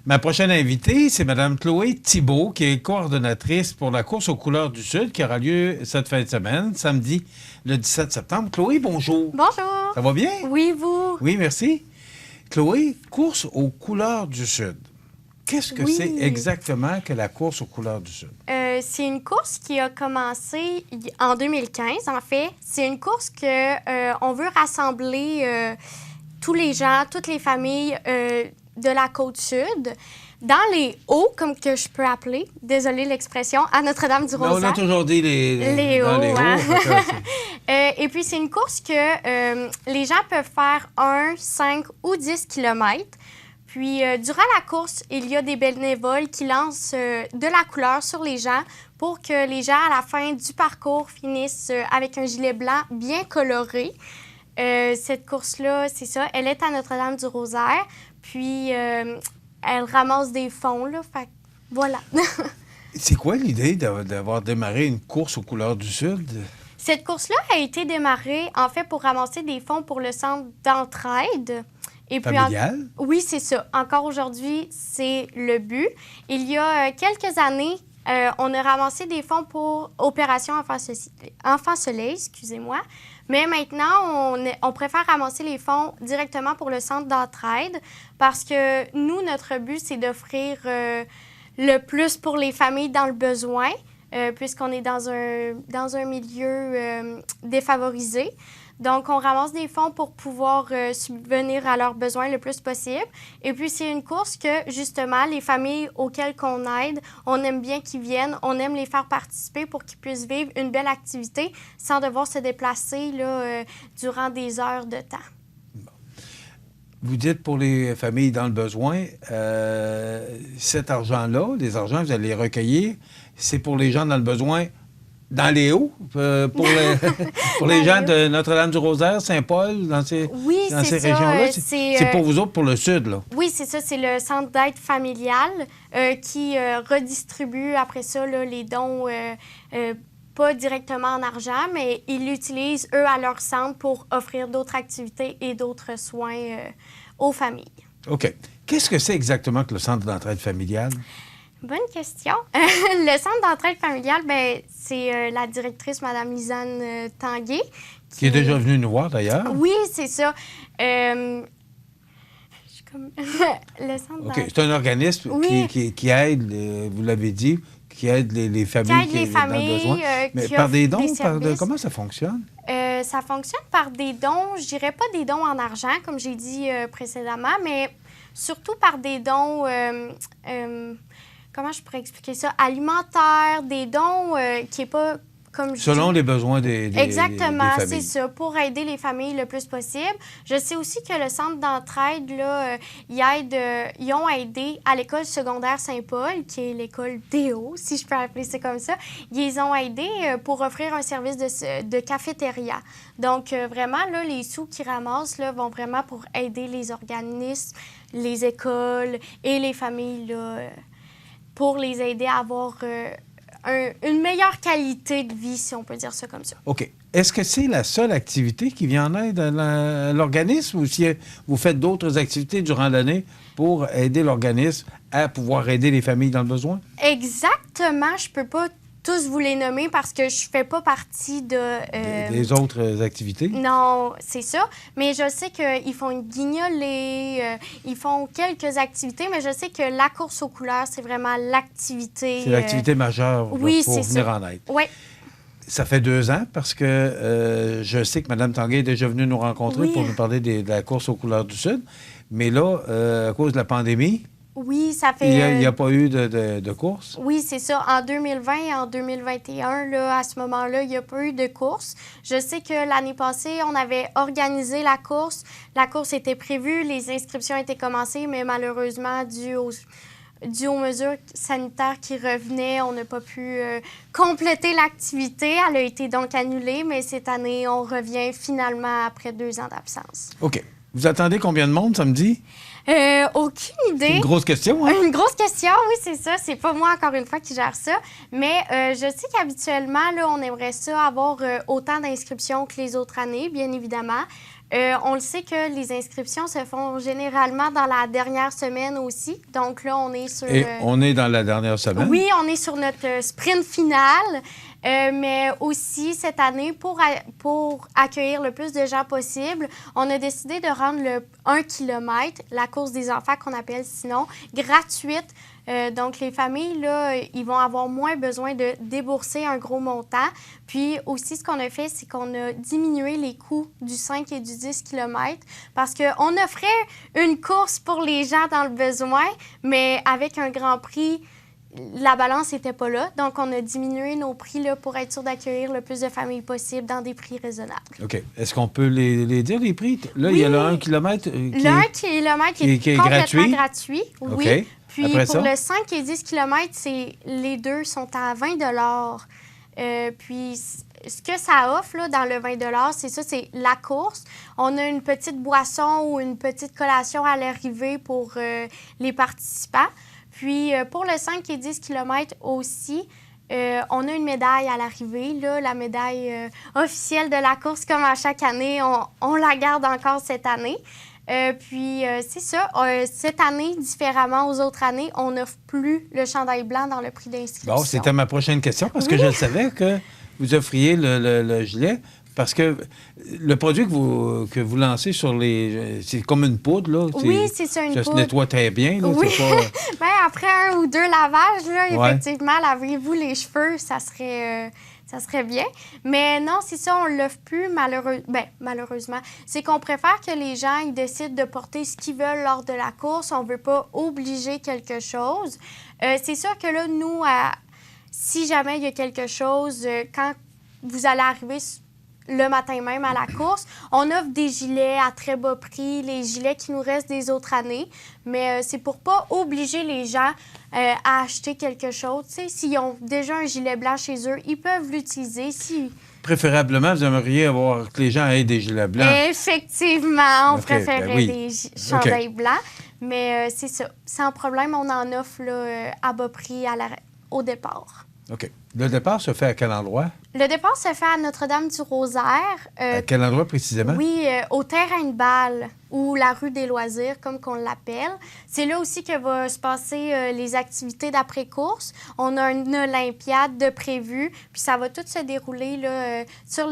Ma prochaine invitée, c'est Mme Chloé Thibault, qui est coordonnatrice pour la course aux couleurs du Sud, qui aura lieu cette fin de semaine, samedi, le 17 septembre. Chloé, bonjour. Bonjour. Ça va bien? Oui, vous? Oui, merci. Chloé, course aux couleurs du Sud. Qu'est-ce que c'est exactement que la course aux couleurs du Sud? C'est une course qui a commencé en 2015, en fait. C'est une course que on veut rassembler tous les gens, toutes les familles de la Côte-Sud dans les hauts, comme que je peux appeler, désolée l'expression, à Notre-Dame-du-Rosaire. On a toujours dit les hauts. Les hauts hein? Et puis, c'est une course que les gens peuvent faire 1, 5 ou 10 kilomètres. Puis, durant la course, il y a des bénévoles qui lancent de la couleur sur les gens pour que les gens, à la fin du parcours, finissent avec un gilet blanc bien coloré. Cette course-là, c'est ça, elle est à Notre-Dame-du-Rosaire. Puis, elle ramasse des fonds, là. Fait voilà. C'est quoi l'idée d'avoir démarré une course aux couleurs du Sud? Cette course-là a été démarrée, en fait, pour ramasser des fonds pour le centre d'entraide. Et puis, familial? Oui, c'est ça. Encore aujourd'hui, c'est le but. Il y a quelques années, on a ramassé des fonds pour Opération Enfants Soleil, excusez-moi. Mais maintenant, on préfère ramasser les fonds directement pour le centre d'entraide parce que nous, notre but, c'est d'offrir le plus pour les familles dans le besoin, puisqu'on est dans un milieu défavorisé. Donc, on ramasse des fonds pour pouvoir subvenir à leurs besoins le plus possible. Et puis, c'est une course que, justement, les familles auxquelles qu'on aide, on aime bien qu'ils viennent, on aime les faire participer pour qu'ils puissent vivre une belle activité sans devoir se déplacer là, durant des heures de temps. Bon. Vous dites pour les familles dans le besoin, cet argent-là, les argents, vous allez les recueillir, c'est pour les gens dans le besoin. Dans les hauts, pour les gens de Notre-Dame-du-Rosaire, Saint-Paul, dans ces régions-là? C'est pour vous autres, pour le Sud, là? Oui, c'est ça. C'est le centre d'aide familiale qui redistribue après ça là, les dons, pas directement en argent, mais ils l'utilisent, eux, à leur centre pour offrir d'autres activités et d'autres soins aux familles. OK. Qu'est-ce que c'est exactement que le centre d'entraide familiale? Bonne question. Le centre d'entraide familiale, bien, c'est la directrice, Mme Lisanne Tanguay. Qui est déjà venue nous voir, d'ailleurs. Oui, c'est ça. Le centre OK. C'est un organisme qui aide, vous l'avez dit, qui aide les familles qui ont besoin. Mais par des dons? Comment ça fonctionne? Ça fonctionne par des dons, je dirais pas des dons en argent, comme j'ai dit précédemment, mais surtout par des dons... comment je pourrais expliquer ça? Alimentaire, des dons qui n'est pas comme je selon dis. les besoins des Exactement, familles. c'est ça, pour aider les familles le plus possible. Je sais aussi que le centre d'entraide, là, ils ont aidé à l'école secondaire Saint-Paul, qui est l'école Déo, si je peux appeler ça comme ça. Ils ont aidé pour offrir un service de cafétéria. Donc, vraiment, là, les sous qu'ils ramassent là, vont vraiment pour aider les organismes, les écoles et les familles, là, pour les aider à avoir une meilleure qualité de vie, si on peut dire ça comme ça. OK. Est-ce que c'est la seule activité qui vient en aide à l'organisme ou si vous faites d'autres activités durant l'année pour aider l'organisme à pouvoir aider les familles dans le besoin? Exactement. Je peux pas tous vous les nommer parce que je fais pas partie des autres activités? Non, c'est ça. Mais je sais qu'ils font une guignolée, ils font quelques activités, mais je sais que la course aux couleurs, c'est vraiment l'activité... C'est l'activité majeure pour venir en aide. Oui. Ça fait 2 ans parce que je sais que Mme Tanguay est déjà venue nous rencontrer pour nous parler de la course aux couleurs du Sud. Mais là, à cause de la pandémie... Oui, ça fait... Il n'y a pas eu de course? Oui, c'est ça. En 2020 et en 2021, là, à ce moment-là, il n'y a pas eu de course. Je sais que l'année passée, on avait organisé la course. La course était prévue, les inscriptions étaient commencées, mais malheureusement, dû aux mesures sanitaires qui revenaient, on n'a pas pu compléter l'activité. Elle a été donc annulée, mais cette année, on revient finalement après 2 ans d'absence. OK. Vous attendez combien de monde samedi? Aucune idée. C'est une grosse question, hein? Une grosse question, oui, c'est ça. C'est pas moi, encore une fois, qui gère ça. Mais je sais qu'habituellement, là, on aimerait ça avoir autant d'inscriptions que les autres années, bien évidemment. On le sait que les inscriptions se font généralement dans la dernière semaine aussi. Donc là, on est sur... Et on est dans la dernière semaine? Oui, on est sur notre sprint final. Mais aussi, cette année, pour accueillir le plus de gens possible, on a décidé de rendre le 1 km, la course des enfants qu'on appelle sinon, gratuite. Donc, les familles, là, ils vont avoir moins besoin de débourser un gros montant. Puis aussi, ce qu'on a fait, c'est qu'on a diminué les coûts du 5 et du 10 km parce qu'on offrait une course pour les gens dans le besoin, mais avec un grand prix, la balance n'était pas là. Donc, on a diminué nos prix là, pour être sûr d'accueillir le plus de familles possible dans des prix raisonnables. OK. Est-ce qu'on peut les dire, les prix? Là, oui. Il y a le 1 km le 1 km qui est complètement gratuit. Oui. OK. Puis, après pour le 5 et 10 km, les deux sont à 20 Puis, ce que ça offre là, dans le 20 c'est ça, c'est la course. On a une petite boisson ou une petite collation à l'arrivée pour les participants. Puis, pour le 5 et 10 km aussi, on a une médaille à l'arrivée, là, la médaille officielle de la course, comme à chaque année. On la garde encore cette année. Puis, c'est ça. Cette année, différemment aux autres années, on n'offre plus le chandail blanc dans le prix d'inscription. Bon, c'était ma prochaine question parce que je savais que vous offriez le gilet. Parce que le produit que vous lancez sur les... C'est comme une poudre, là. Oui, c'est ça, une poudre. Ça se nettoie très bien, là. Oui. C'est pas... Bien, après 1 ou 2 lavages, là, effectivement, lavez-vous les cheveux, ça serait bien. Mais non, c'est ça, on ne l'offre plus, malheureusement. C'est qu'on préfère que les gens ils décident de porter ce qu'ils veulent lors de la course. On ne veut pas obliger quelque chose. C'est sûr que là, nous, si jamais il y a quelque chose, quand vous allez arriver le matin même à la course, on offre des gilets à très bas prix, les gilets qui nous restent des autres années, mais c'est pour pas obliger les gens à acheter quelque chose. T'sais, s'ils ont déjà un gilet blanc chez eux, ils peuvent l'utiliser. Préférablement, vous aimeriez avoir que les gens aient des gilets blancs. Effectivement, on préférait des chandails blancs, mais c'est ça. Sans problème, on en offre là, à bas prix au départ. OK. Le départ se fait à quel endroit? Le départ se fait à Notre-Dame-du-Rosaire. À quel endroit précisément? Oui, au terrain de balle ou la rue des loisirs, comme qu'on l'appelle. C'est là aussi que va se passer les activités d'après-course. On a une olympiade de prévue, puis ça va tout se dérouler là, sur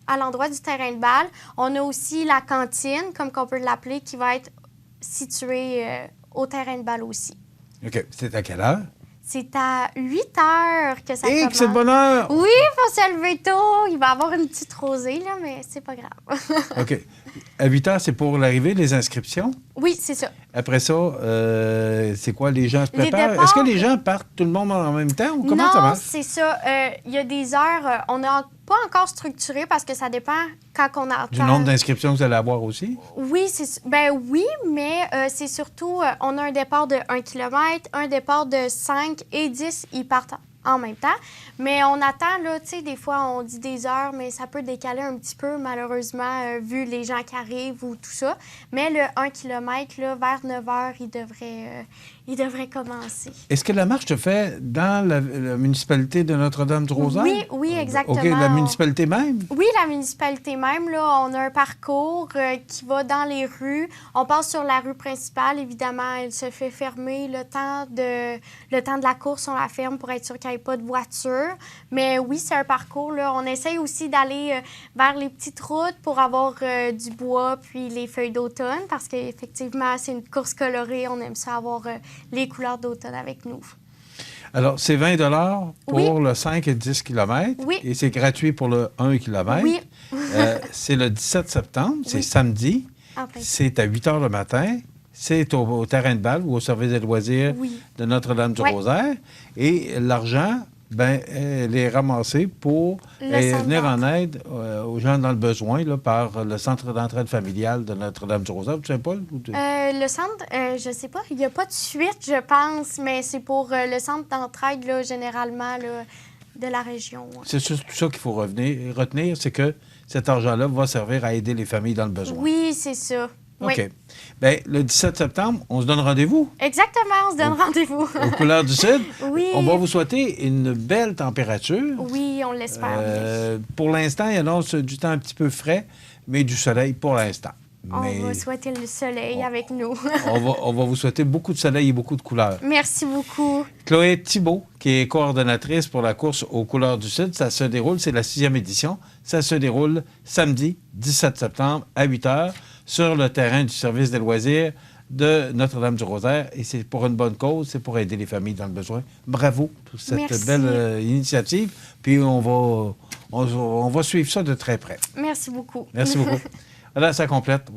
à l'endroit du terrain de balle. On a aussi la cantine, comme qu'on peut l'appeler, qui va être située au terrain de balle aussi. OK. C'est à quelle heure? C'est à 8 heures que ça commence. C'est de bonne heure! Oui, il faut se lever tôt. Il va y avoir une petite rosée, là, mais c'est pas grave. OK. À 8 heures, c'est pour l'arrivée, les inscriptions? Oui, c'est ça. Après ça, c'est quoi, les gens se préparent? Est-ce que les gens partent tout le monde en même temps ou comment ça marche? Non, c'est ça. Il y a des heures, on n'a pas encore structuré parce que ça dépend quand on attend. Du nombre d'inscriptions que vous allez avoir aussi? Oui, oui, mais c'est surtout, on a un départ de 1 km, un départ de 5 et 10, ils partent en même temps. Mais on attend, là, tu sais, des fois, on dit des heures, mais ça peut décaler un petit peu, malheureusement, vu les gens qui arrivent ou tout ça. Mais le 1 km, là, vers 9 heures, il devrait commencer. Est-ce que la marche se fait dans la municipalité de Notre-Dame-du-Rosaire? Oui, exactement. OK, la municipalité même? Oui, la municipalité même. Là, on a un parcours qui va dans les rues. On passe sur la rue principale. Évidemment, elle se fait fermer. Le temps de la course, on la ferme pour être sûr qu'il n'y ait pas de voiture. Mais oui, c'est un parcours. Là. On essaye aussi d'aller vers les petites routes pour avoir du bois puis les feuilles d'automne parce qu'effectivement, c'est une course colorée. On aime ça avoir les couleurs d'automne avec nous. Alors, c'est 20 pour le 5 et 10 km. Oui. Et c'est gratuit pour le 1 km. Oui. C'est le 17 septembre, c'est samedi. C'est à 8 h le matin. C'est au terrain de balle ou au service des loisirs de Notre-Dame-du-Rosaire. Et l'argent, elle est ramassée pour venir en aide aux gens dans le besoin là, par le Centre d'entraide familiale de Notre-Dame-du-Rosaire. Tu sais pas? Le centre, je sais pas. Il n'y a pas de suite, je pense, mais c'est pour le centre d'entraide, là, généralement, là, de la région. Ouais. C'est surtout ça qu'il faut retenir, c'est que cet argent-là va servir à aider les familles dans le besoin. Oui, c'est ça. OK. Oui. Bien, le 17 septembre, on se donne rendez-vous. Exactement, on se donne rendez-vous. Aux couleurs du Sud. Oui. On va vous souhaiter une belle température. Oui, on l'espère. Pour l'instant, il annonce du temps un petit peu frais, mais du soleil pour l'instant. On Mais va souhaiter le soleil avec nous. on va vous souhaiter beaucoup de soleil et beaucoup de couleurs. Merci beaucoup. Chloé Thibault, qui est coordonnatrice pour la course aux couleurs du Sud, ça se déroule, c'est la 6e édition, ça se déroule samedi 17 septembre à 8 h sur le terrain du service des loisirs de Notre-Dame-du-Rosaire. Et c'est pour une bonne cause, c'est pour aider les familles dans le besoin. Bravo pour cette Merci. belle initiative. Puis on va suivre ça de très près. Merci beaucoup. Merci beaucoup. Voilà, ça complète.